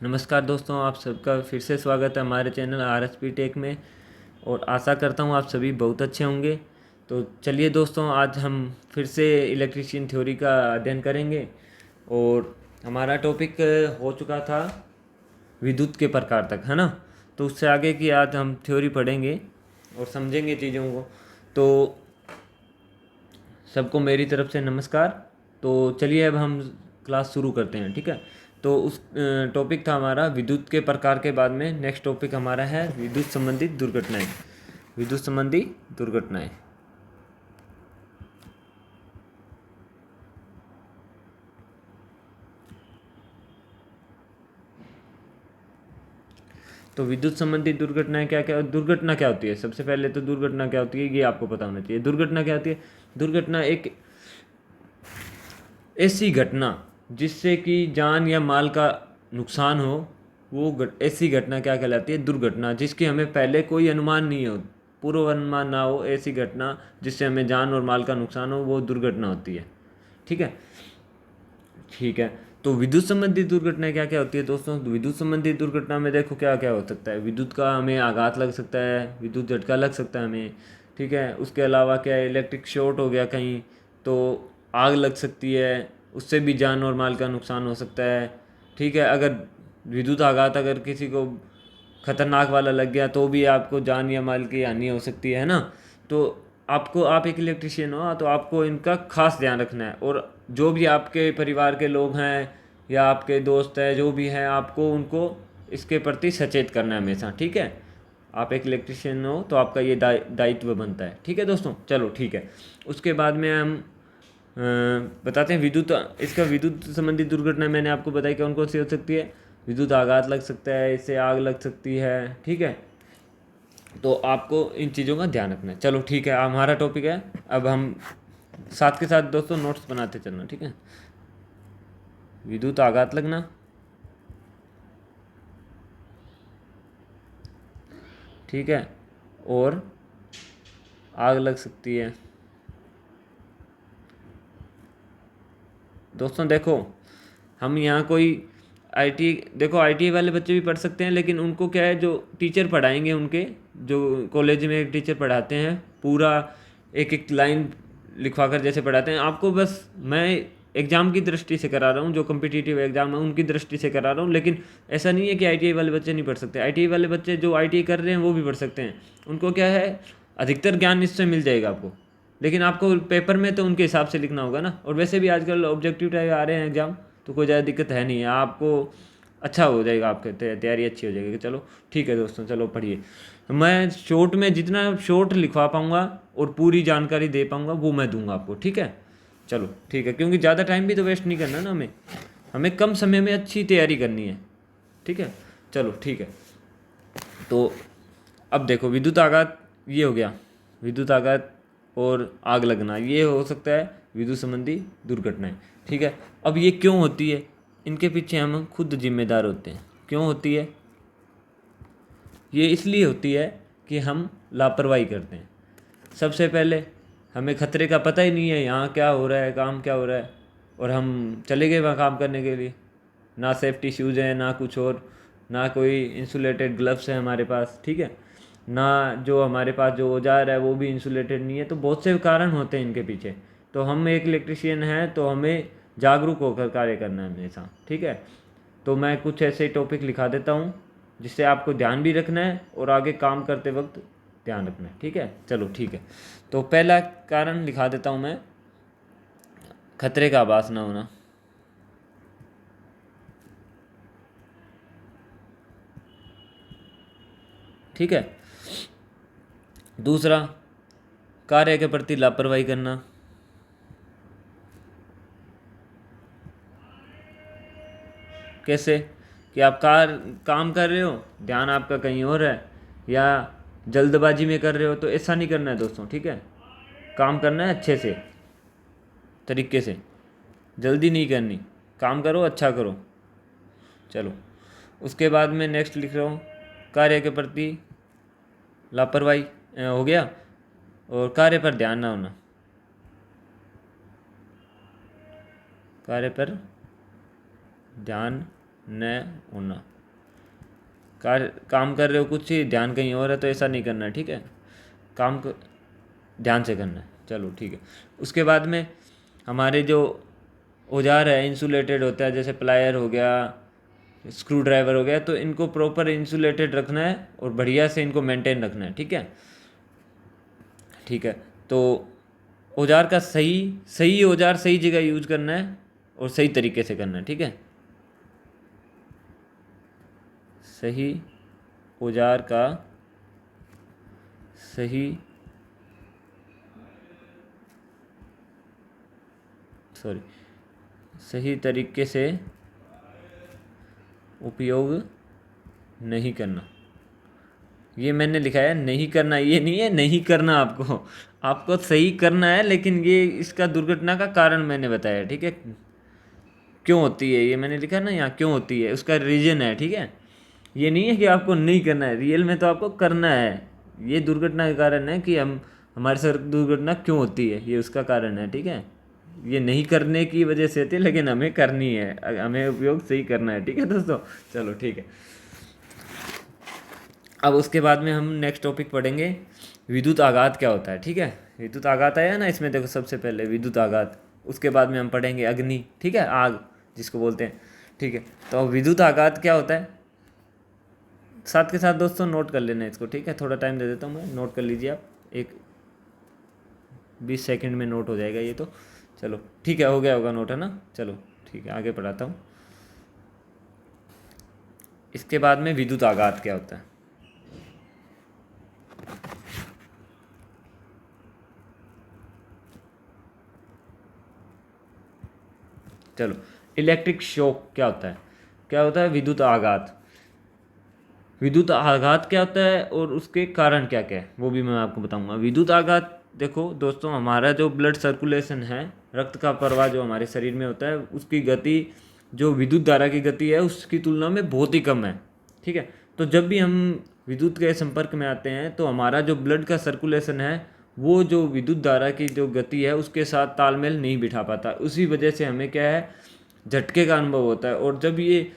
नमस्कार दोस्तों, आप सबका फिर से स्वागत है हमारे चैनल RSP टेक में। और आशा करता हूँ आप सभी बहुत अच्छे होंगे। तो चलिए दोस्तों, आज हम फिर से इलेक्ट्रीशियन थ्योरी का अध्ययन करेंगे। और हमारा टॉपिक हो चुका था विद्युत के प्रकार तक, है ना। तो उससे आगे की आज हम थ्योरी पढ़ेंगे और समझेंगे चीज़ों को। तो सबको मेरी तरफ से नमस्कार। तो चलिए अब हम क्लास शुरू करते हैं, ठीक है। तो उस टॉपिक था हमारा विद्युत के प्रकार के बाद में नेक्स्ट टॉपिक हमारा है विद्युत संबंधित दुर्घटनाएं। विद्युत संबंधी दुर्घटनाएं। तो विद्युत संबंधी दुर्घटनाएं क्या क्या, दुर्घटना क्या होती है। सबसे पहले तो दुर्घटना क्या होती है ये आपको पता होना चाहिए। दुर्घटना क्या होती है? दुर्घटना एक ऐसी घटना जिससे कि जान या माल का नुकसान हो, वो ऐसी घटना क्या कहलाती है? दुर्घटना। जिसकी हमें पहले कोई अनुमान नहीं हो, पूर्व अनुमान ना हो, ऐसी घटना जिससे हमें जान और माल का नुकसान हो, वो दुर्घटना होती है, ठीक है। ठीक है। तो विद्युत संबंधी दुर्घटनाएं क्या क्या होती है दोस्तों? तो विद्युत संबंधी दुर्घटना में देखो क्या क्या हो सकता है। विद्युत का हमें आघात लग सकता है, विद्युत झटका लग सकता है हमें, ठीक है। उसके अलावा क्या है, इलेक्ट्रिक शॉर्ट हो गया कहीं तो आग लग सकती है, उससे भी जान और माल का नुकसान हो सकता है, ठीक है। अगर विद्युत आघात अगर किसी को खतरनाक वाला लग गया तो भी आपको जान या माल की हानि हो सकती है ना। तो आपको, आप एक इलेक्ट्रिशियन हो तो आपको इनका खास ध्यान रखना है। और जो भी आपके परिवार के लोग हैं या आपके दोस्त हैं जो भी हैं, आपको उनको इसके प्रति सचेत करना है हमेशा, ठीक है। आप एक इलेक्ट्रिशियन हो तो आपका ये दायित्व बनता है, ठीक है दोस्तों। चलो ठीक है। उसके बाद में हम बताते हैं विद्युत, इसका विद्युत संबंधी दुर्घटना मैंने आपको बताई कौन कौन सी हो सकती है। विद्युत आघात लग सकता है, इससे आग लग सकती है, ठीक है। तो आपको इन चीज़ों का ध्यान रखना है। चलो ठीक है, हमारा टॉपिक है। अब हम साथ के साथ दोस्तों नोट्स बनाते चलना, ठीक है। विद्युत आघात लगना, ठीक है, और आग लग सकती है। दोस्तों देखो, हम यहाँ कोई आईटी, देखो आईटी वाले बच्चे भी पढ़ सकते हैं, लेकिन उनको क्या है, जो टीचर पढ़ाएंगे उनके, जो कॉलेज में एक टीचर पढ़ाते हैं पूरा एक एक लाइन लिखवा कर जैसे पढ़ाते हैं आपको, बस मैं एग्ज़ाम की दृष्टि से करा रहा हूँ, जो कम्पिटिटिव एग्ज़ाम है उनकी दृष्टि से करा रहा हूँ। लेकिन ऐसा नहीं है कि आईटीआई वाले बच्चे नहीं पढ़ सकते। आईटीआई वाले बच्चे जो आईटीआई कर रहे हैं वो भी पढ़ सकते हैं। उनको क्या है, अधिकतर ज्ञान इससे मिल जाएगा आपको। लेकिन आपको पेपर में तो उनके हिसाब से लिखना होगा ना। और वैसे भी आजकल ऑब्जेक्टिव टाइप आ रहे हैं एग्जाम, तो कोई ज़्यादा दिक्कत है नहीं है आपको। अच्छा हो जाएगा, आपके तैयारी अच्छी हो जाएगी। चलो ठीक है दोस्तों, चलो पढ़िए। मैं शॉर्ट में जितना शॉर्ट लिखवा पाऊँगा और पूरी जानकारी दे पाऊँगा वो मैं दूंगा आपको, ठीक है। चलो ठीक है, क्योंकि ज़्यादा टाइम भी तो वेस्ट नहीं करना ना हमें। हमें कम समय में अच्छी तैयारी करनी है, ठीक है। चलो ठीक है। तो अब देखो, विद्युत आघात ये हो गया। विद्युत आघात और आग लगना ये हो सकता है विद्युत संबंधी दुर्घटनाएं, ठीक है। अब ये क्यों होती है, इनके पीछे हम खुद जिम्मेदार होते हैं। क्यों होती है? ये इसलिए होती है कि हम लापरवाही करते हैं। सबसे पहले हमें खतरे का पता ही नहीं है, यहाँ क्या हो रहा है, काम क्या हो रहा है, और हम चले गए वहाँ काम करने के लिए। ना सेफ्टी शूज़ हैं, ना कुछ और, ना कोई इंसुलेटेड ग्लव्स है हमारे पास, ठीक है। ना जो हमारे पास जो औजार है वो भी इंसुलेटेड नहीं है। तो बहुत से कारण होते हैं इनके पीछे। तो हम एक इलेक्ट्रिशियन हैं तो हमें जागरूक होकर कार्य करना है हमेशा, ठीक है। तो मैं कुछ ऐसे टॉपिक लिखा देता हूँ जिससे आपको ध्यान भी रखना है और आगे काम करते वक्त ध्यान रखना है, ठीक है। चलो ठीक है। तो पहला कारण लिखा देता हूँ मैं, खतरे का आभास ना होना, ठीक है। दूसरा, कार्य के प्रति लापरवाही करना। कैसे? कि आप काम कर रहे हो, ध्यान आपका कहीं और है, या जल्दबाजी में कर रहे हो, तो ऐसा नहीं करना है दोस्तों, ठीक है। काम करना है अच्छे से, तरीके से, जल्दी नहीं करनी। काम करो, अच्छा करो। चलो उसके बाद में नेक्स्ट लिख रहा हूँ, कार्य के प्रति लापरवाही हो गया, और कार्य पर ध्यान ना होना। कार्य पर ध्यान न होना। काम कर रहे हो कुछ ही, ध्यान कहीं और है, तो ऐसा नहीं करना है, ठीक है। काम को ध्यान से करना है, चलो ठीक है। उसके बाद में हमारे जो औजार है इंसुलेटेड होता है, जैसे प्लायर हो गया, स्क्रू ड्राइवर हो गया, तो इनको प्रॉपर इंसुलेटेड रखना है और बढ़िया से इनको मेंटेन रखना है, ठीक है। ठीक है, तो औजार का सही सही औजार सही जगह यूज करना है और सही तरीके से करना है, ठीक है। सही औजार का सही सॉरी सही तरीके से उपयोग नहीं करना। ये मैंने लिखा है नहीं करना, ये नहीं है नहीं करना, आपको आपको सही करना है, लेकिन ये इसका दुर्घटना का कारण मैंने बताया, ठीक है। क्यों होती है ये मैंने लिखा है ना यहाँ, क्यों होती है उसका रीजन है, ठीक है। ये नहीं है कि आपको नहीं करना है, रियल में तो आपको करना है। ये दुर्घटना का कारण है कि हम हमारे साथ दुर्घटना क्यों होती है, ये उसका कारण है, ठीक है। ये नहीं करने की वजह से होती है, लेकिन हमें करनी है, हमें उपयोग सही करना है, ठीक है दोस्तों। चलो ठीक है। अब उसके बाद में हम नेक्स्ट टॉपिक पढ़ेंगे, विद्युत आघात क्या होता है, ठीक है। विद्युत आघात आया ना इसमें, देखो सबसे पहले विद्युत आघात, उसके बाद में हम पढ़ेंगे अग्नि, ठीक है, आग जिसको बोलते हैं, ठीक है। तो अब विद्युत आघात क्या होता है, साथ के साथ दोस्तों नोट कर लेना इसको, ठीक है। थोड़ा टाइम दे देता हूँ मैं, नोट कर लीजिए आप, एक 20 सेकंड में नोट हो जाएगा ये तो। चलो ठीक है, हो गया होगा नोट, है ना। चलो ठीक है, आगे पढ़ाता हूँ। इसके बाद में विद्युत आघात क्या होता है। चलो, इलेक्ट्रिक शॉक क्या होता है, क्या होता है विद्युत आघात। विद्युत आघात क्या होता है और उसके कारण क्या क्या है वो भी मैं आपको बताऊंगा। विद्युत आघात, देखो दोस्तों, हमारा जो ब्लड सर्कुलेशन है, रक्त का प्रवाह जो हमारे शरीर में होता है, उसकी गति, जो विद्युत धारा की गति है, उसकी तुलना में बहुत ही कम है, ठीक है। तो जब भी हम विद्युत के संपर्क में आते हैं, तो हमारा जो ब्लड का सर्कुलेशन है, वो जो विद्युत धारा की जो गति है उसके साथ तालमेल नहीं बिठा पाता। उसी वजह से हमें क्या है, झटके का अनुभव होता है। और जब ये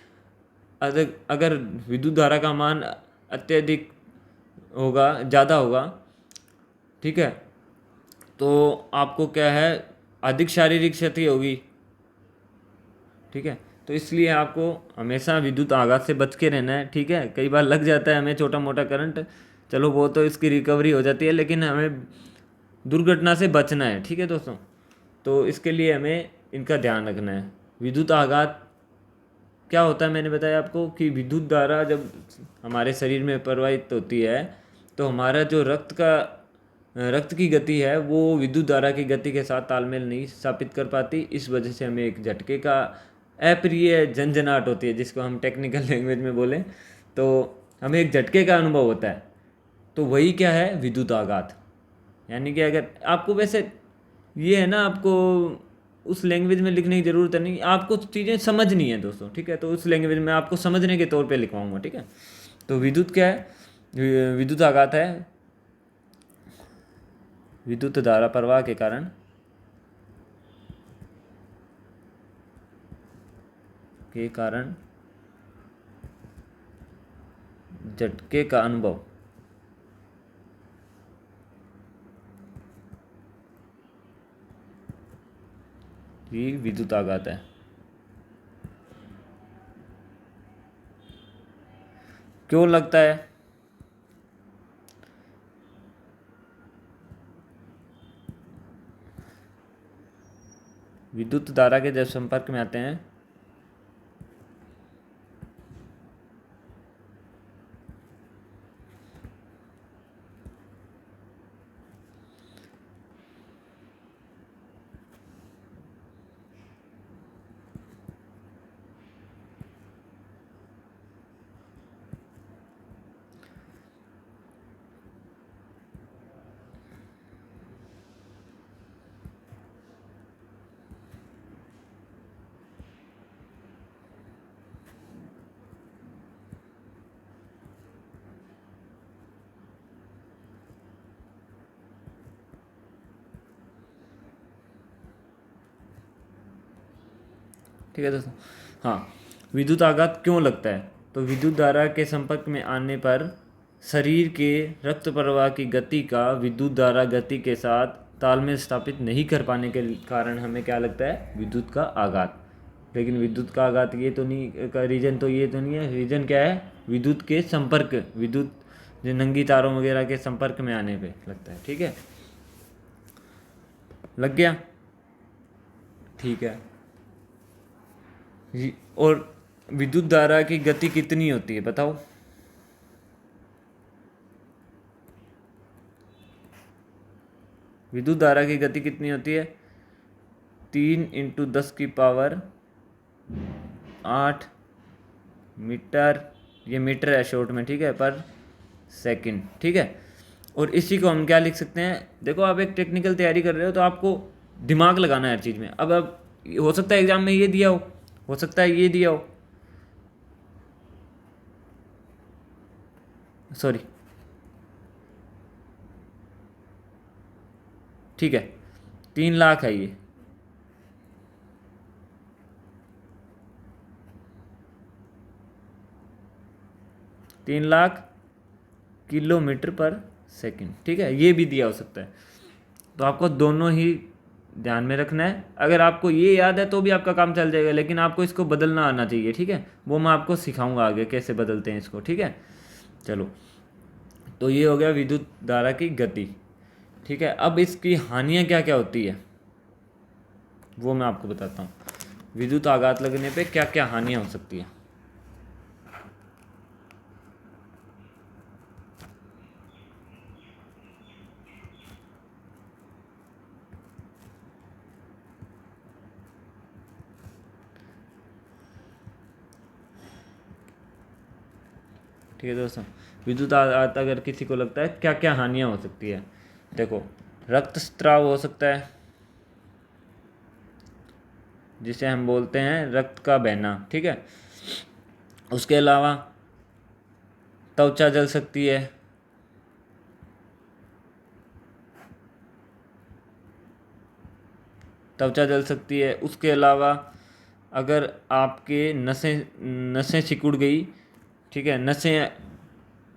अगर विद्युत धारा का मान अत्यधिक होगा, ज़्यादा होगा, ठीक है, तो आपको क्या है, अधिक शारीरिक क्षति होगी, ठीक है। तो इसलिए आपको हमेशा विद्युत आघात से बच के रहना है, ठीक है। कई बार लग जाता है हमें छोटा मोटा करंट, चलो वो तो इसकी रिकवरी हो जाती है, लेकिन हमें दुर्घटना से बचना है, ठीक है दोस्तों। तो इसके लिए हमें इनका ध्यान रखना है। विद्युत आघात क्या होता है, मैंने बताया आपको कि विद्युत धारा जब हमारे शरीर में प्रवाहित होती है, तो हमारा जो रक्त की गति है, वो विद्युत धारा की गति के साथ तालमेल नहीं स्थापित कर पाती। इस वजह से हमें एक झटके का अप्रिय झंझनाहट होती है, जिसको हम टेक्निकल लैंग्वेज में बोलें तो हमें एक झटके का अनुभव होता है। तो वही क्या है, विद्युत आघात। यानी कि अगर आपको वैसे ये है ना, आपको उस लैंग्वेज में लिखने की ज़रूरत नहीं, आपको चीज़ें समझनी है दोस्तों, ठीक है। तो उस लैंग्वेज में आपको समझने के तौर पे लिखवाऊंगा, ठीक है। तो विद्युत क्या है, विद्युत आघात है विद्युत धारा प्रवाह के कारण झटके का अनुभव, ये विद्युत आघात है। क्यों लगता है, विद्युत धारा के जब संपर्क में आते हैं, ठीक है दोस्तों। हाँ, विद्युत आघात क्यों लगता है? तो विद्युत धारा के संपर्क में आने पर शरीर के रक्त प्रवाह की गति का विद्युत धारा गति के साथ तालमेल स्थापित नहीं कर पाने के कारण हमें क्या लगता है? विद्युत का आघात। लेकिन विद्युत का आघात ये तो नहीं का रीजन तो ये तो नहीं है। रीजन क्या है? विद्युत के संपर्क, विद्युत जो नंगी तारों वगैरह के संपर्क में आने पे लगता है। ठीक है, लग गया? ठीक है। और विद्युत धारा की गति कितनी होती है बताओ? विद्युत धारा की गति कितनी होती है? 3 × 10⁸ मीटर, ये मीटर है शॉर्ट में, ठीक है, पर सेकंड। ठीक है, और इसी को हम क्या लिख सकते हैं? देखो आप एक टेक्निकल तैयारी कर रहे हो तो आपको दिमाग लगाना है हर चीज़ में। अब हो सकता है एग्जाम में ये दिया हो सकता है ये दिया हो, सॉरी, ठीक है, 3 लाख है ये। तीन लाख किलोमीटर पर सेकंड, ठीक है, ये भी दिया हो सकता है। तो आपको दोनों ही ध्यान में रखना है। अगर आपको ये याद है तो भी आपका काम चल जाएगा, लेकिन आपको इसको बदलना आना चाहिए। ठीक है, वो मैं आपको सिखाऊंगा आगे कैसे बदलते हैं इसको। ठीक है, चलो, तो ये हो गया विद्युत धारा की गति। ठीक है, अब इसकी हानियाँ क्या क्या होती है वो मैं आपको बताता हूँ। विद्युत आघात लगने पे क्या क्या हानियाँ हो सकती है। ठीक है दोस्तों, विद्युत आघात अगर किसी को लगता है क्या क्या हानियाँ हो सकती है। देखो, रक्तस्राव हो सकता है, जिसे हम बोलते हैं रक्त का बहना। ठीक है, उसके अलावा त्वचा जल सकती है, त्वचा जल सकती है। उसके अलावा अगर आपके नसें नसें सिकुड़ गई, ठीक है, नसें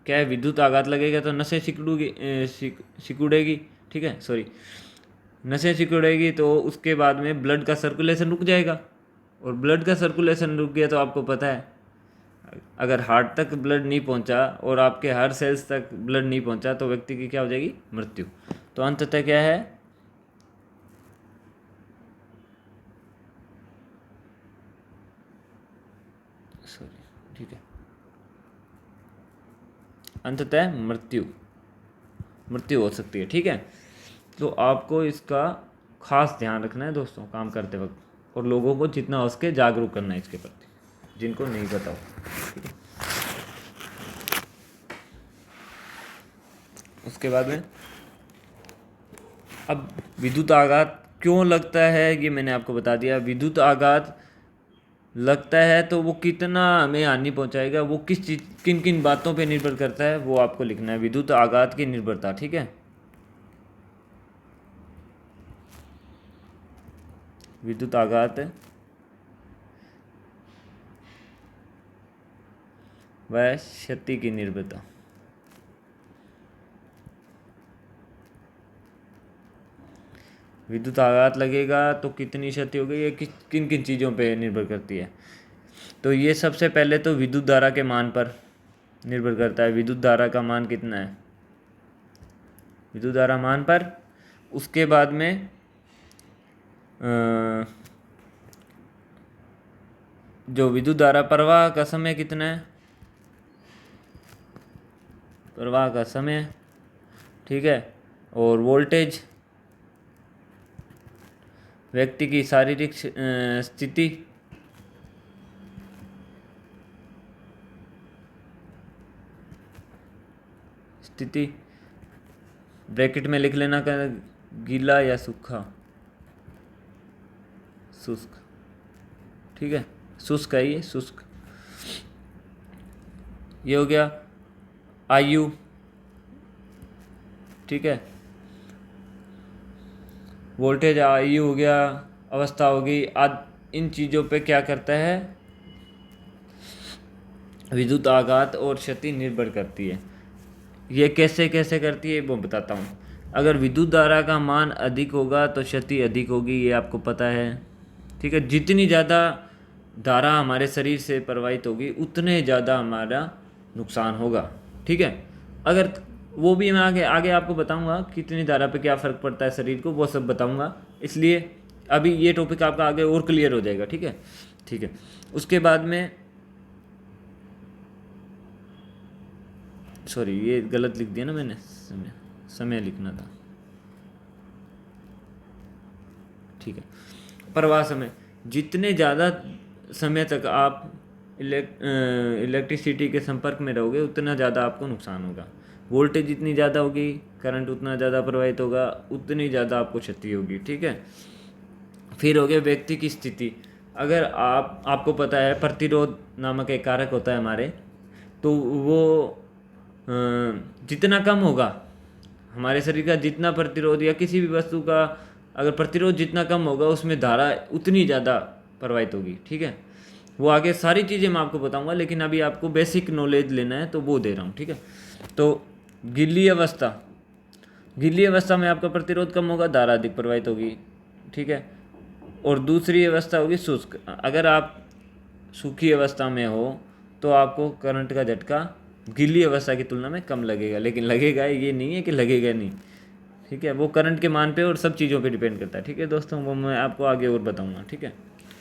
क्या है, विद्युत आघात लगेगा तो नसें सिकुड़ेगी। ठीक है, सॉरी, नसें सिकुड़ेगी तो उसके बाद में ब्लड का सर्कुलेशन रुक जाएगा, और ब्लड का सर्कुलेशन रुक गया तो आपको पता है अगर हार्ट तक ब्लड नहीं पहुंचा और आपके हर सेल्स तक ब्लड नहीं पहुंचा तो व्यक्ति की क्या हो जाएगी? मृत्यु। तो अंततः क्या है? सॉरी, ठीक है, अंततः मृत्यु हो सकती है। ठीक है, तो आपको इसका खास ध्यान रखना है दोस्तों काम करते वक्त, और लोगों को जितना हो सके जागरूक करना है इसके प्रति, जिनको नहीं पता हो। ठीक है, उसके बाद में अब विद्युत आघात क्यों लगता है ये मैंने आपको बता दिया। विद्युत आघात लगता है तो वो कितना हमें हानि पहुंचाएगा, वो किस चीज़ किन किन बातों पे निर्भर करता है, वो आपको लिखना है। विद्युत आघात की निर्भरता, ठीक है, विद्युत आघात व क्षति की निर्भरता। विद्युत आघात लगेगा तो कितनी क्षति होगी, ये किन किन चीज़ों पे निर्भर करती है। तो ये सबसे पहले तो विद्युत धारा के मान पर निर्भर करता है। विद्युत धारा का मान कितना है, विद्युत धारा मान पर। उसके बाद में जो विद्युत धारा प्रवाह का समय कितना है, प्रवाह का समय, ठीक है, और वोल्टेज, व्यक्ति की शारीरिक स्थिति, ब्रैकेट में लिख लेना का गीला या सूखा, शुष्क, ठीक है, शुष्क है ये, शुष्क। ये हो गया आयु, ठीक है, वोल्टेज आयु हो गया, अवस्था होगी। आज इन चीज़ों पे क्या करता है, विद्युत आघात और क्षति निर्भर करती है। ये कैसे कैसे करती है वो बताता हूँ। अगर विद्युत धारा का मान अधिक होगा तो क्षति अधिक होगी, ये आपको पता है। ठीक है, जितनी ज़्यादा धारा हमारे शरीर से प्रवाहित होगी उतने ज़्यादा हमारा नुकसान होगा। ठीक है, अगर वो भी मैं आगे आगे आपको बताऊंगा कितनी धारा पे क्या फ़र्क पड़ता है शरीर को, वो सब बताऊंगा। इसलिए अभी ये टॉपिक आपका आगे और क्लियर हो जाएगा। ठीक है, ठीक है। उसके बाद में सॉरी ये गलत लिख दिया ना मैंने, समय समय लिखना था। ठीक है, प्रवाह समय, जितने ज़्यादा समय तक आप इलेक्ट्रिसिटी के संपर्क में रहोगे उतना ज़्यादा आपको नुकसान होगा। वोल्टेज जितनी ज़्यादा होगी करंट उतना ज़्यादा प्रवाहित होगा, उतनी ज़्यादा आपको क्षति होगी। ठीक है, फिर हो गया व्यक्ति की स्थिति। अगर आपको पता है प्रतिरोध नामक एक कारक होता है हमारे, तो वो जितना कम होगा हमारे शरीर का, जितना प्रतिरोध या किसी भी वस्तु का अगर प्रतिरोध जितना कम होगा उसमें धारा उतनी ज़्यादा प्रवाहित होगी। ठीक है, वो आगे सारी चीज़ें मैं आपको बताऊंगा, लेकिन अभी आपको बेसिक नॉलेज लेना है तो वो दे रहा हूँ। ठीक है, तो गिल्ली अवस्था, गिल्ली अवस्था में आपका प्रतिरोध कम होगा, धारा अधिक प्रवाहित होगी। ठीक है, और दूसरी अवस्था होगी शुष्क। अगर आप सूखी अवस्था में हो तो आपको करंट का झटका गीली अवस्था की तुलना में कम लगेगा, लेकिन लगेगा, ये नहीं है कि लगेगा नहीं। ठीक है, वो करंट के मान पे और सब चीज़ों पे डिपेंड करता है। ठीक है दोस्तों, वो मैं आपको आगे और बताऊंगा। ठीक है,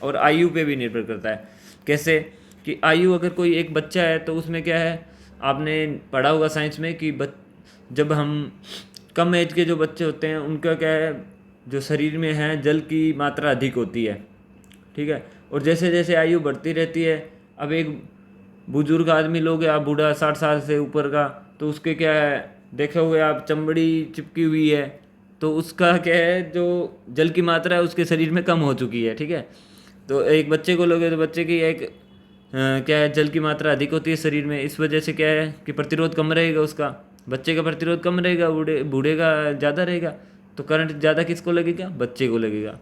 और आयु पे भी निर्भर करता है। कैसे कि आयु, अगर कोई एक बच्चा है तो उसमें क्या है, आपने पढ़ा होगा साइंस में कि जब हम कम एज के जो बच्चे होते हैं उनका क्या है, जो शरीर में है जल की मात्रा अधिक होती है। ठीक है, और जैसे जैसे आयु बढ़ती रहती है, अब एक बुजुर्ग आदमी लोग या बूढ़ा 60 साल से ऊपर का, तो उसके क्या है, देखे हुए आप चमड़ी चिपकी हुई है, तो उसका क्या है, जो जल की मात्रा है उसके शरीर में कम हो चुकी है। ठीक है, तो एक बच्चे को लोगे तो बच्चे की एक क्या है, जल की मात्रा अधिक होती है शरीर में, इस वजह से क्या है कि प्रतिरोध कम रहेगा उसका, बच्चे का प्रतिरोध कम रहेगा, बूढ़े बूढ़े का ज़्यादा रहेगा, तो करंट ज़्यादा किसको लगेगा, बच्चे को लगेगा।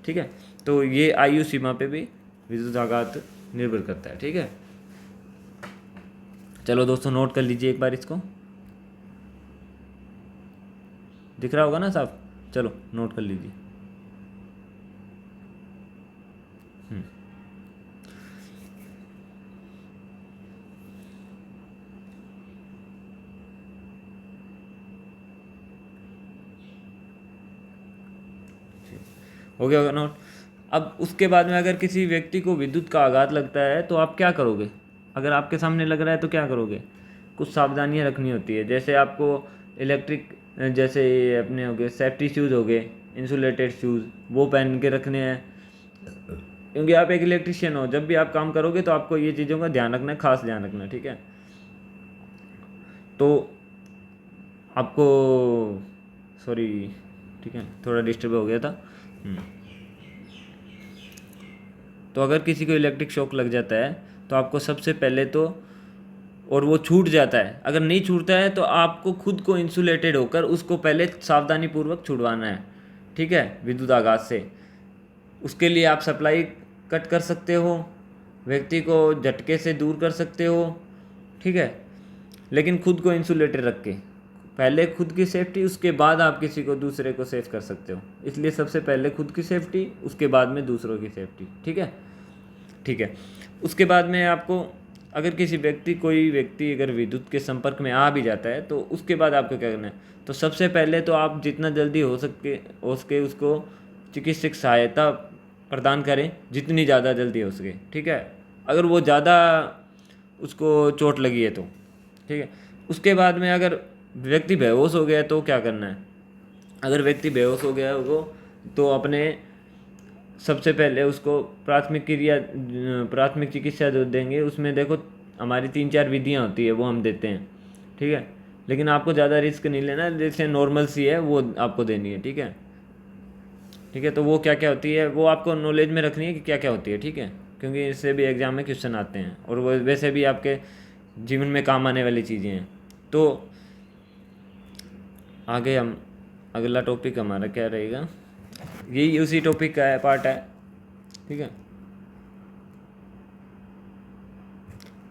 ठीक है, तो ये आयु सीमा पे भी विद्युत आघात निर्भर करता है। ठीक है, चलो दोस्तों नोट कर लीजिए एक बार इसको, दिख रहा होगा ना साहब, चलो नोट कर लीजिए। हो गया होगा नोट। अब उसके बाद में अगर किसी व्यक्ति को विद्युत का आघात लगता है तो आप क्या करोगे, अगर आपके सामने लग रहा है तो क्या करोगे, कुछ सावधानियां रखनी होती है। जैसे आपको इलेक्ट्रिक, जैसे अपने हो गए सेफ्टी शूज़ हो गए, इंसुलेटेड शूज़, वो पहन के रखने हैं, क्योंकि आप एक इलेक्ट्रिशियन हो, जब भी आप काम करोगे तो आपको ये चीज़ों का ध्यान रखना है, खास ध्यान रखना है। ठीक है, तो आपको सॉरी, ठीक है थोड़ा डिस्टर्ब हो गया था। तो अगर किसी को इलेक्ट्रिक शॉक लग जाता है तो आपको सबसे पहले तो, और वो छूट जाता है, अगर नहीं छूटता है तो आपको खुद को इंसुलेटेड होकर उसको पहले सावधानी पूर्वक छुड़वाना है। ठीक है, विद्युत आघात से, उसके लिए आप सप्लाई कट कर सकते हो, व्यक्ति को झटके से दूर कर सकते हो। ठीक है, लेकिन खुद को इंसुलेटेड रख के, पहले खुद की सेफ्टी, उसके बाद आप किसी को दूसरे को सेफ कर सकते हो। इसलिए सबसे पहले खुद की सेफ्टी, उसके बाद में दूसरों की सेफ्टी। ठीक है, ठीक है। उसके बाद में आपको, अगर किसी व्यक्ति, कोई व्यक्ति अगर विद्युत के संपर्क में आ भी जाता है तो उसके बाद आपको क्या करना है, तो सबसे पहले तो आप जितना जल्दी हो सके उसको चिकित्सक सहायता प्रदान करें, जितनी ज़्यादा जल्दी हो सके। ठीक है, अगर वो ज़्यादा उसको चोट लगी है तो। ठीक है, उसके बाद में अगर व्यक्ति बेहोश हो गया तो क्या करना है, अगर व्यक्ति बेहोश हो गया हो तो अपने सबसे पहले उसको प्राथमिक चिकित्सा जो देंगे उसमें देखो हमारी 3-4 विधियां होती है, वो हम देते हैं। ठीक है, लेकिन आपको ज़्यादा रिस्क नहीं लेना, जैसे नॉर्मल सी है वो आपको देनी है। ठीक है, ठीक है, तो वो क्या क्या होती है वो आपको नॉलेज में रखनी है कि क्या क्या होती है। ठीक है, क्योंकि इससे भी एग्ज़ाम में क्वेश्चन आते हैं और वो वैसे भी आपके जीवन में काम आने वाली चीज़ें हैं। तो आगे हम, अगला टॉपिक हमारा क्या रहेगा, यही उसी टॉपिक का पार्ट है। ठीक है,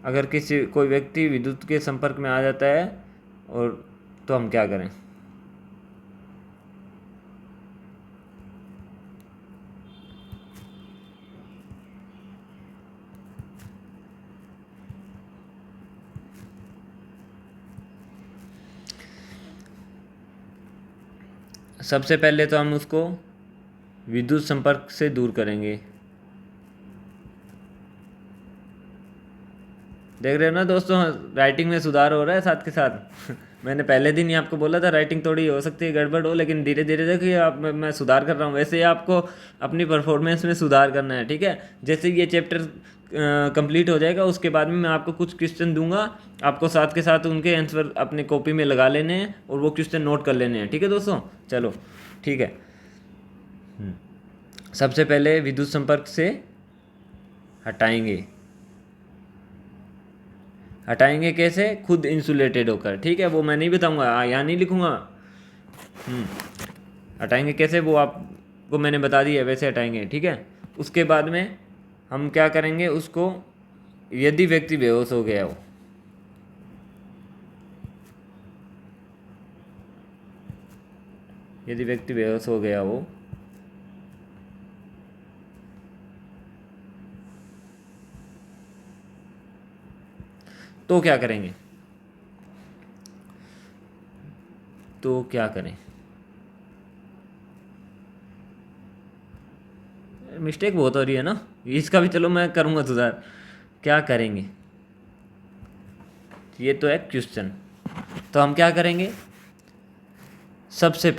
अगर कोई व्यक्ति विद्युत के संपर्क में आ जाता है और तो हम क्या करें। सबसे पहले तो हम उसको विद्युत संपर्क से दूर करेंगे। देख रहे हो ना दोस्तों, राइटिंग में सुधार हो रहा है साथ के साथ। मैंने पहले दिन ही आपको बोला था राइटिंग थोड़ी हो सकती है गड़बड़ हो, लेकिन धीरे धीरे देखिए आप मैं सुधार कर रहा हूँ। वैसे ही आपको अपनी परफॉर्मेंस में सुधार करना है, ठीक है। जैसे ये चैप्टर कंप्लीट हो जाएगा उसके बाद में मैं आपको कुछ क्वेश्चन दूंगा, आपको साथ के साथ उनके आंसर अपने कॉपी में लगा लेने हैं और वो क्वेश्चन नोट कर लेने हैं, ठीक है दोस्तों। चलो ठीक है। सबसे पहले विद्युत संपर्क से हटाएंगे। हटाएंगे कैसे? खुद इंसुलेटेड होकर, ठीक है। वो मैं नहीं बताऊंगा, यहाँ नहीं लिखूंगा। हटाएंगे कैसे वो आपको मैंने बता दिया, वैसे हटाएंगे, ठीक है। उसके बाद में हम क्या करेंगे, उसको यदि व्यक्ति बेहोश हो गया हो, यदि व्यक्ति बेहोश हो गया हो तो क्या करेंगे, तो क्या करें। मिस्टेक बहुत हो रही है ना, इसका भी चलो मैं करूँगा सुधार। क्या करेंगे, ये तो है क्वेश्चन। तो हम क्या करेंगे, सबसे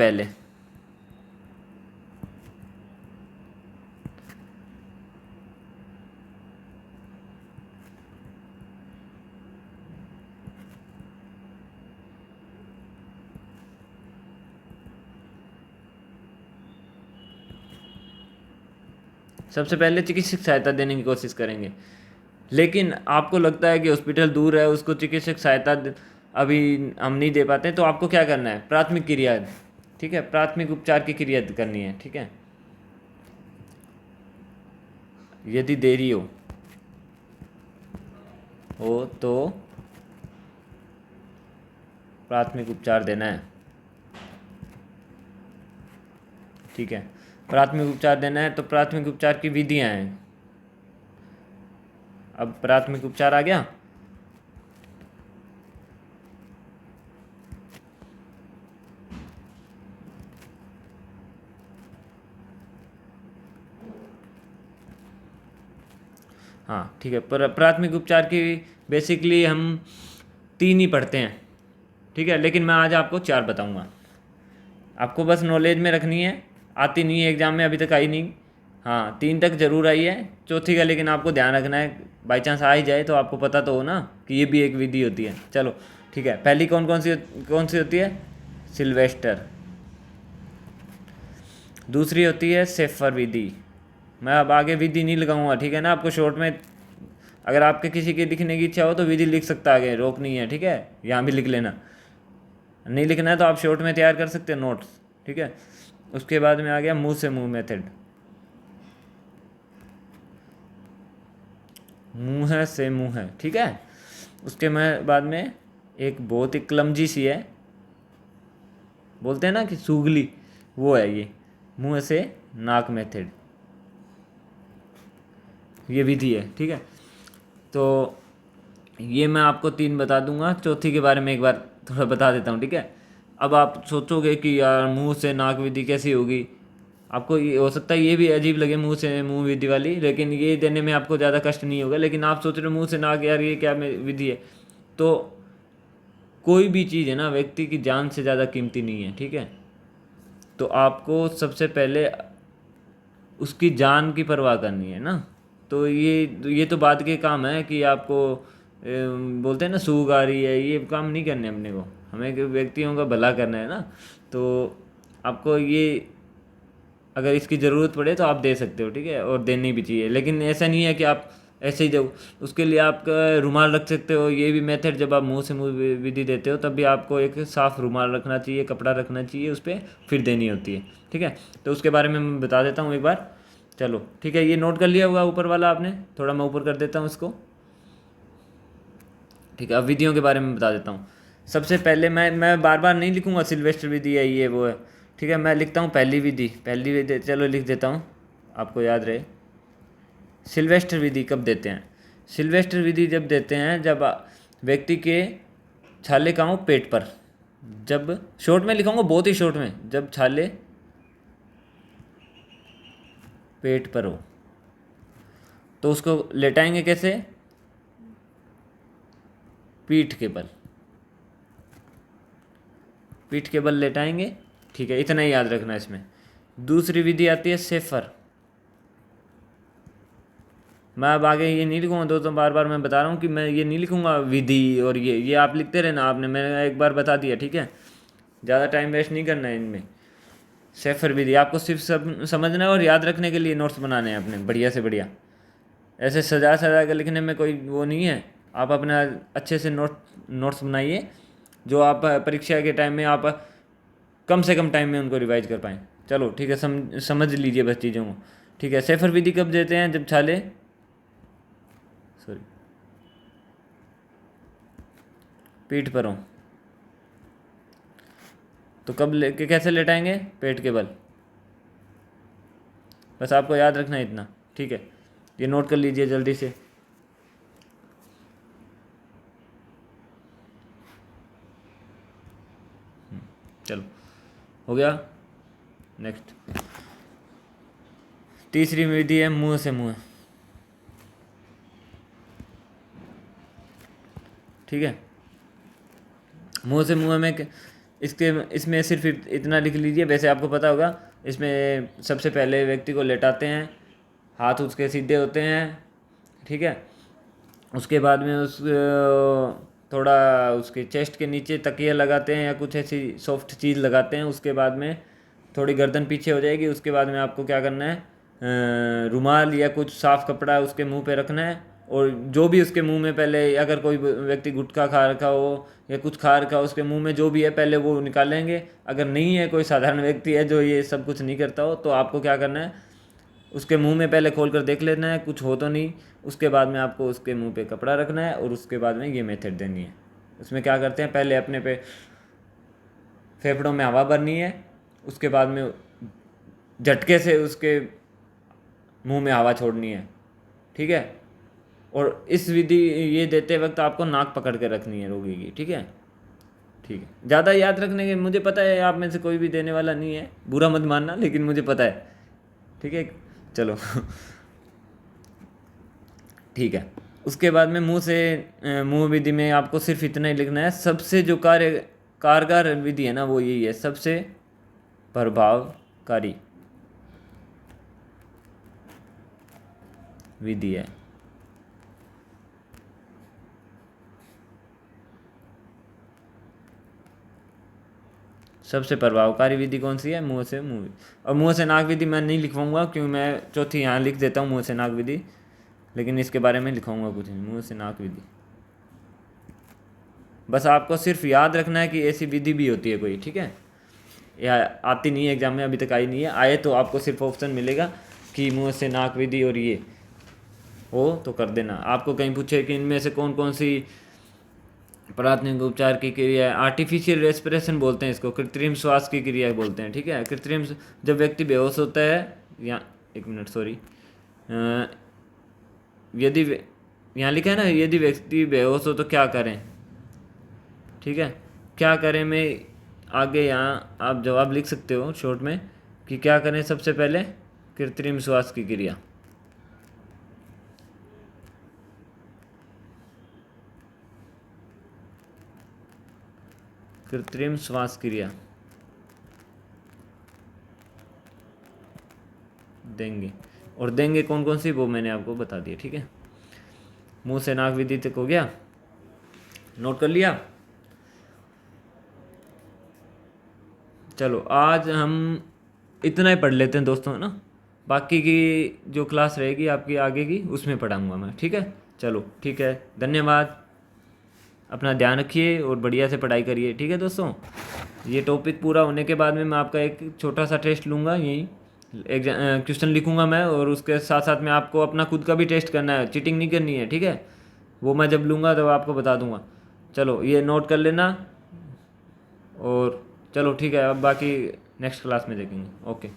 पहले चिकित्सक सहायता देने की कोशिश करेंगे। लेकिन आपको लगता है कि हॉस्पिटल दूर है, उसको चिकित्सक सहायता अभी हम नहीं दे पाते, तो आपको क्या करना है, प्राथमिक क्रिया, ठीक है, प्राथमिक उपचार की क्रिया करनी है, ठीक है। यदि देरी हो तो प्राथमिक उपचार देना है, ठीक है। प्राथमिक उपचार देना है तो प्राथमिक उपचार की विधियां हैं। अब प्राथमिक उपचार आ गया। हाँ ठीक है, प्राथमिक उपचार की बेसिकली हम 3 ही पढ़ते हैं, ठीक है। लेकिन मैं आज आपको 4 बताऊंगा, आपको बस नॉलेज में रखनी है। आती नहीं है एग्ज़ाम में, अभी तक आई नहीं। हाँ 3 तक जरूर आई है, चौथी का लेकिन आपको ध्यान रखना है, बाई चांस आ ही जाए तो आपको पता तो हो ना कि ये भी एक विधि होती है। चलो ठीक है, पहली कौन सी होती है, सिल्वेस्टर। दूसरी होती है सेफर विधि। मैं अब आगे विधि नहीं लगाऊंगा, ठीक है ना। आपको शॉर्ट में अगर आपके किसी की लिखने की इच्छा हो तो विधि लिख सकता आगे, रोक नहीं है, ठीक है। यहाँ भी लिख लेना, नहीं लिखना है तो आप शॉर्ट में तैयार कर सकते हैं नोट्स, ठीक है। उसके बाद में आ गया मुंह से मुंह मेथड। मुंह से मुंह है, ठीक है। उसके बाद में एक बहुत ही क्लमजी सी है, बोलते हैं ना कि सूगली, वो है ये मुंह से नाक मेथड, ये विधि है, ठीक है। तो ये मैं आपको 3 बता दूंगा, चौथी के बारे में एक बार थोड़ा बता देता हूँ, ठीक है। अब आप सोचोगे कि यार मुंह से नाक विधि कैसी होगी, आपको ये हो सकता है ये भी अजीब लगे मुंह से मुंह विधि वाली, लेकिन ये देने में आपको ज़्यादा कष्ट नहीं होगा। लेकिन आप सोच रहे हो मुंह से नाक, यार ये क्या विधि है। तो कोई भी चीज़ है ना व्यक्ति की जान से ज़्यादा कीमती नहीं है, ठीक है। तो आपको सबसे पहले उसकी जान की परवाह करनी है ना। तो ये तो बात के काम है कि आपको बोलते हैं ना सूग आ रही है, ये काम नहीं करने अपने को, हमें व्यक्तियों का भला करना है ना। तो आपको ये अगर इसकी ज़रूरत पड़े तो आप दे सकते हो, ठीक है, और देनी भी चाहिए। लेकिन ऐसा नहीं है कि आप ऐसे ही दो, उसके लिए आप रुमाल रख सकते हो। ये भी मेथड, जब आप मुंह से मुंह विधि देते हो तब भी आपको एक साफ़ रुमाल रखना चाहिए, कपड़ा रखना चाहिए उस पर, फिर देनी होती है, ठीक है। तो उसके बारे में मैं बता देता हूँ एक बार। चलो ठीक है, ये नोट कर लिया होगा ऊपर वाला आपने, थोड़ा मैं ऊपर कर देता हूँ इसको। ठीक है, अब विधियों के बारे में बता देता हूँ। सबसे पहले मैं बार बार नहीं लिखूंगा सिल्वेस्टर विधि है ये वो है, ठीक है। मैं लिखता हूँ पहली विधि चलो लिख देता हूँ, आपको याद रहे। सिल्वेस्टर विधि कब देते हैं? सिल्वेस्टर विधि जब देते हैं जब व्यक्ति के छाले कहाँ हो? पेट पर। जब शॉर्ट में लिखाऊंगा, बहुत ही शॉर्ट में, जब छाले पेट पर हो तो उसको लेटाएंगे कैसे? पीठ के बल, पीठ के बल लेटाएंगे, ठीक है। इतना ही याद रखना है इसमें। दूसरी विधि आती है सेफर। मैं अब आगे ये नहीं लिखूंगा दोस्तों, बार बार मैं बता रहा हूँ कि मैं ये नहीं लिखूंगा विधि और ये आप लिखते रहना, आपने मैंने एक बार बता दिया, ठीक है। ज़्यादा टाइम वेस्ट नहीं करना है इनमें। सेफर विधि आपको सिर्फ सब समझना है और याद रखने के लिए नोट्स बनाने हैं अपने बढ़िया से बढ़िया। ऐसे सजा सजा कर लिखने में कोई वो नहीं है। आप अपना अच्छे से नोट्स बनाइए जो आप परीक्षा के टाइम में आप कम से कम टाइम में उनको रिवाइज कर पाएँ। चलो ठीक है, समझ लीजिए बस चीज़ों को, ठीक है। सेफर विधि कब देते हैं? जब छाले सॉरी पीठ पर हो। तो कब लेके कैसे लेटाएंगे? पेट के बल। बस आपको याद रखना है इतना, ठीक है। ये नोट कर लीजिए जल्दी से। चलो हो गया। नेक्स्ट तीसरी विधि है मुंह से मुंह, ठीक है। मुंह से मुंह में इसमें सिर्फ इतना लिख लीजिए, वैसे आपको पता होगा। इसमें सबसे पहले व्यक्ति को लेटाते हैं, हाथ उसके सीधे होते हैं, ठीक है। उसके बाद में थोड़ा उसके चेस्ट के नीचे तकिया लगाते हैं या कुछ ऐसी सॉफ्ट चीज़ लगाते हैं। उसके बाद में थोड़ी गर्दन पीछे हो जाएगी। उसके बाद में आपको क्या करना है, रुमाल या कुछ साफ़ कपड़ा उसके मुंह पे रखना है। और जो भी उसके मुंह में पहले, अगर कोई व्यक्ति गुटखा खा रखा हो या कुछ खा रखा हो, उसके मुंह में जो भी है पहले वो निकालेंगे। अगर नहीं है, कोई साधारण व्यक्ति है जो ये सब कुछ नहीं करता हो, तो आपको क्या करना है, उसके मुंह में पहले खोल कर देख लेना है कुछ हो तो नहीं। उसके बाद में आपको उसके मुंह पे कपड़ा रखना है और उसके बाद में ये मेथड देनी है। उसमें क्या करते हैं, पहले अपने पे फेफड़ों में हवा भरनी है, उसके बाद में झटके से उसके मुंह में हवा छोड़नी है, ठीक है। और इस विधि ये देते वक्त आपको नाक पकड़ के रखनी है रोगी की, ठीक है। ठीक है, ज़्यादा याद रखने के, मुझे पता है आप में से कोई भी देने वाला नहीं है, बुरा मत मानना, लेकिन मुझे पता है, ठीक है। चलो ठीक है। उसके बाद में मुंह विधि में आपको सिर्फ इतना ही लिखना है। सबसे जो कारगर विधि है ना, वो यही है, सबसे प्रभावकारी विधि है। सबसे प्रभावकारी विधि कौन सी है? मुंह से मुंह। और मुंह से नाक विधि मैं नहीं लिखवाऊंगा, क्योंकि मैं चौथी यहाँ लिख देता हूँ मुंह से नाक विधि, लेकिन इसके बारे में लिखाऊंगा कुछ नहीं। मुंह से नाक विधि बस आपको सिर्फ याद रखना है कि ऐसी विधि भी होती है कोई, ठीक है। या आती नहीं है एग्जाम में, अभी तक आई नहीं है, आए तो आपको सिर्फ ऑप्शन मिलेगा कि मुंह से नाक विधि और ये हो तो कर देना। आपको कहीं पूछे कि इनमें से कौन कौन सी प्राथमिक उपचार की क्रिया है, आर्टिफिशियल रेस्पिरेशन बोलते हैं इसको, कृत्रिम श्वास की क्रिया बोलते हैं, ठीक है। कृत्रिम, जब व्यक्ति बेहोश होता है, या एक मिनट सॉरी, यदि यहाँ लिखा है ना, यदि व्यक्ति बेहोश हो तो क्या करें, ठीक है। क्या करें में आगे यहाँ आप जवाब लिख सकते हो शॉर्ट में कि क्या करें। सबसे पहले कृत्रिम श्वास की क्रिया, कृत्रिम श्वास क्रिया देंगे। और देंगे कौन कौन सी, वो मैंने आपको बता दिया, ठीक है। मुंह से नाक विधि तक हो गया, नोट कर लिया। चलो आज हम इतना ही पढ़ लेते हैं दोस्तों, है ना। बाकी की जो क्लास रहेगी आपकी आगे की, उसमें पढ़ाऊँगा मैं, ठीक है। चलो ठीक है, धन्यवाद। अपना ध्यान रखिए और बढ़िया से पढ़ाई करिए, ठीक है दोस्तों। ये टॉपिक पूरा होने के बाद में मैं आपका एक छोटा सा टेस्ट लूँगा, यही एक क्वेश्चन लिखूँगा मैं, और उसके साथ साथ में आपको अपना खुद का भी टेस्ट करना है, चीटिंग नहीं करनी है, ठीक है। वो मैं जब लूँगा तो आपको बता दूँगा। चलो ये नोट कर लेना, और चलो ठीक है, अब बाकी नेक्स्ट क्लास में देखेंगे। ओके।